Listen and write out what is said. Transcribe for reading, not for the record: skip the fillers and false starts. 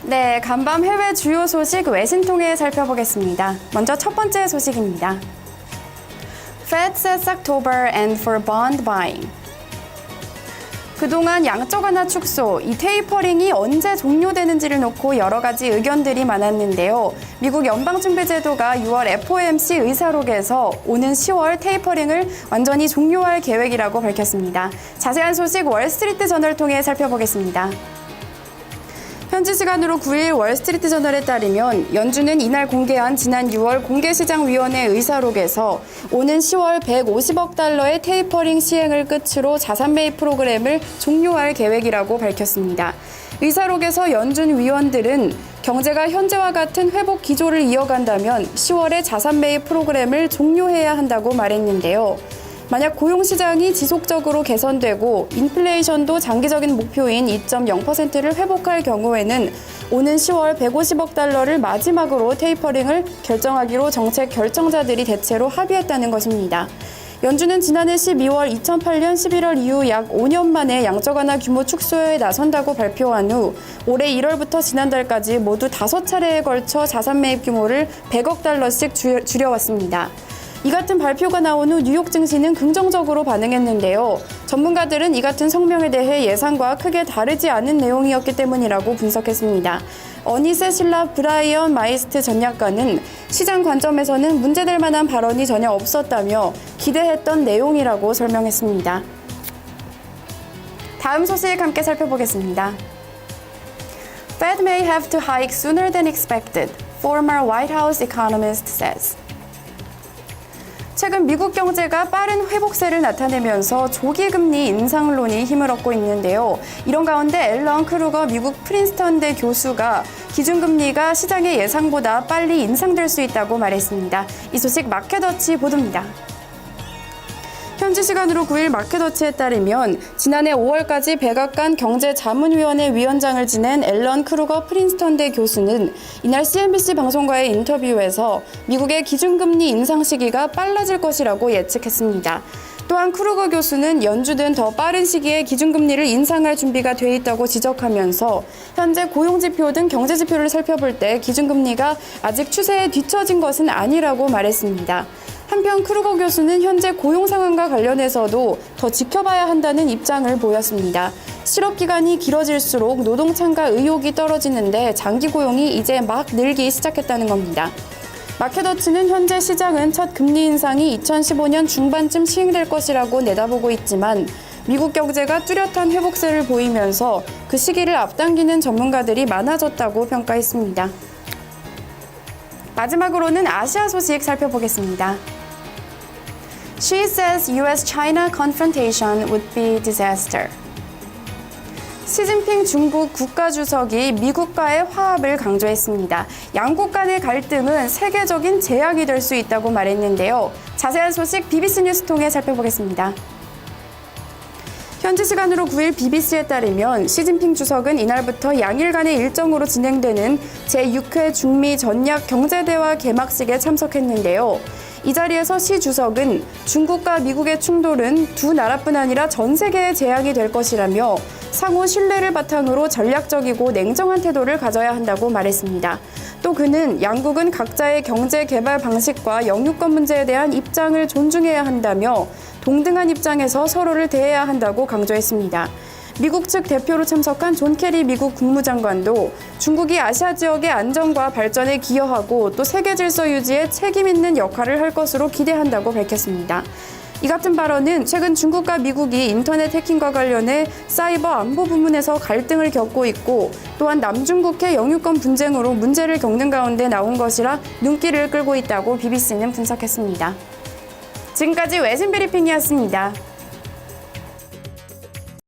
네, 간밤 해외 주요 소식 외신 통해 살펴보겠습니다. 먼저 첫 번째 소식입니다. Fed sets October end for bond buying. 그동안 양적 완화 축소, 이 테이퍼링이 언제 종료되는지를 놓고 여러 가지 의견들이 많았는데요. 미국 연방준비제도가 6월 FOMC 의사록에서 오는 10월 테이퍼링을 완전히 종료할 계획이라고 밝혔습니다. 자세한 소식 월스트리트 저널을 통해 살펴보겠습니다. 현지 시간으로 9일 월스트리트 저널에 따르면 연준은 이날 공개한 지난 6월 공개시장위원회 의사록에서 오는 10월 150억 달러의 테이퍼링 시행을 끝으로 자산 매입 프로그램을 종료할 계획이라고 밝혔습니다. 의사록에서 연준 위원들은 경제가 현재와 같은 회복 기조를 이어간다면 10월에 자산 매입 프로그램을 종료해야 한다고 말했는데요. 만약 고용시장이 지속적으로 개선되고 인플레이션도 장기적인 목표인 2.0%를 회복할 경우에는 오는 10월 150억 달러를 마지막으로 테이퍼링을 결정하기로 정책 결정자들이 대체로 합의했다는 것입니다. 연준은 지난해 12월 2008년 11월 이후 약 5년 만에 양적 완화 규모 축소에 나선다고 발표한 후 올해 1월부터 지난달까지 모두 5차례에 걸쳐 자산 매입 규모를 100억 달러씩 줄여왔습니다. 이 같은 발표가 나온 후 뉴욕 증시는 긍정적으로 반응했는데요. 전문가들은 이 같은 성명에 대해 예상과 크게 다르지 않은 내용이었기 때문이라고 분석했습니다. 어니세실라 브라이언 마이스트 전략가는 시장 관점에서는 문제될 만한 발언이 전혀 없었다며 기대했던 내용이라고 설명했습니다. 다음 소식 함께 살펴보겠습니다. Fed may have to hike sooner than expected, former White House economist says. 최근 미국 경제가 빠른 회복세를 나타내면서 조기 금리 인상론이 힘을 얻고 있는데요. 이런 가운데 앨런 크루거 미국 프린스턴대 교수가 기준금리가 시장의 예상보다 빨리 인상될 수 있다고 말했습니다. 이 소식 마켓워치 보도입니다. 현지 시간으로 9일 마켓워치에 따르면 지난해 5월까지 백악관 경제자문위원회 위원장을 지낸 앨런 크루거 프린스턴대 교수는 이날 CNBC 방송과의 인터뷰에서 미국의 기준금리 인상 시기가 빨라질 것이라고 예측했습니다. 또한 크루거 교수는 연준은 더 빠른 시기에 기준금리를 인상할 준비가 돼 있다고 지적하면서 현재 고용지표 등 경제지표를 살펴볼 때 기준금리가 아직 추세에 뒤처진 것은 아니라고 말했습니다. 한편 크루거 교수는 현재 고용 상황과 관련해서도 더 지켜봐야 한다는 입장을 보였습니다. 실업 기간이 길어질수록 노동 참가 의욕이 떨어지는데 장기 고용이 이제 막 늘기 시작했다는 겁니다. 마켓워치는 현재 시장은 첫 금리 인상이 2015년 중반쯤 시행될 것이라고 내다보고 있지만 미국 경제가 뚜렷한 회복세를 보이면서 그 시기를 앞당기는 전문가들이 많아졌다고 평가했습니다. 마지막으로는 아시아 소식 살펴보겠습니다. She says U.S.-China confrontation would be disaster. 시진핑 중국 국가주석이 미국과의 화합을 강조했습니다. 양국 간의 갈등은 세계적인 재앙이 될 수 있다고 말했는데요. 자세한 소식 BBC 뉴스 통해 살펴보겠습니다. 현지 시간으로 9일 BBC에 따르면 시진핑 주석은 이날부터 양일 간의 일정으로 진행되는 제6회 중미 전략 경제대화 개막식에 참석했는데요. 이 자리에서 시 주석은 중국과 미국의 충돌은 두 나라뿐 아니라 전 세계의 재앙이 될 것이라며 상호 신뢰를 바탕으로 전략적이고 냉정한 태도를 가져야 한다고 말했습니다. 또 그는 양국은 각자의 경제 개발 방식과 영유권 문제에 대한 입장을 존중해야 한다며 동등한 입장에서 서로를 대해야 한다고 강조했습니다. 미국 측 대표로 참석한 존 케리 미국 국무장관도 중국이 아시아 지역의 안정과 발전에 기여하고 또 세계 질서 유지에 책임 있는 역할을 할 것으로 기대한다고 밝혔습니다. 이 같은 발언은 최근 중국과 미국이 인터넷 해킹과 관련해 사이버 안보 부문에서 갈등을 겪고 있고 또한 남중국해 영유권 분쟁으로 문제를 겪는 가운데 나온 것이라 눈길을 끌고 있다고 BBC는 분석했습니다. 지금까지 외신 브리핑이었습니다.